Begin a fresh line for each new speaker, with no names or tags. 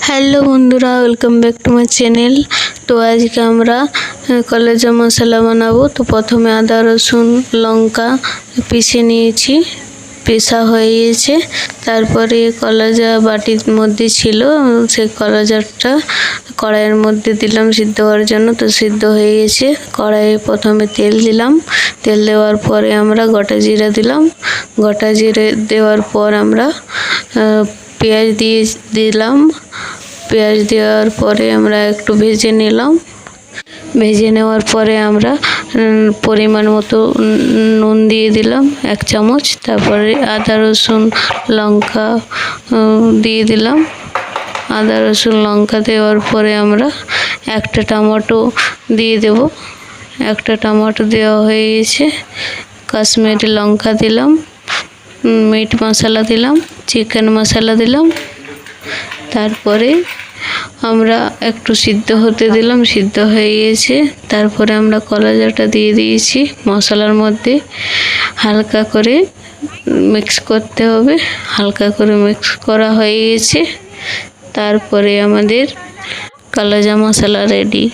Hello বন্ধুরা, welcome back to my channel. তো আজকে আমরা কলেজা মশলা বানাবো। তো প্রথমে আদা রসুন লঙ্কা পিষে নিয়েছি, পেশা হয়ে গিয়েছে। তারপরে কলেজা বাটির মধ্যে ছিল, সেই কলেজাটা কড়াইয়ের মধ্যে দিলাম সিদ্ধ হওয়ার জন্য। তো সিদ্ধ হয়ে গেছে। কড়াইয়ে প্রথমে তেল দিলাম, তেল দেওয়ার পরে আমরা গোটা জিরা দিলাম। গোটা জিরে দেওয়ার পর আমরা পেঁয়াজ দিলাম। পেঁয়াজ দেওয়ার পরে আমরা একটু ভেজে নিলাম। ভেজে নেওয়ার পরে আমরা পরিমাণ মতো নুন দিয়ে দিলাম 1 চামচ। তারপরে আদা রসুন লঙ্কা দিয়ে দিলাম। আদা রসুন লঙ্কা দেওয়ার পরে আমরা একটা টমেটো দিয়ে দেব। একটা টমেটো দেওয়া হয়ে গেছে। কাশ্মীরি লঙ্কা দিলাম, মিট মশলা দিলাম, চিকেন মশলা দিলাম। তারপরে আমরা একটু সিদ্ধ হতে দিলাম, সিদ্ধ হয়ে গিয়েছে। তারপরে আমরা কলেজাটা দিয়ে দিয়েছি মশলার মধ্যে। হালকা করে মিক্স করতে হবে। হালকা করে মিক্স করা হয়ে গেছে। তারপরে আমাদের কলেজা মশলা রেডি।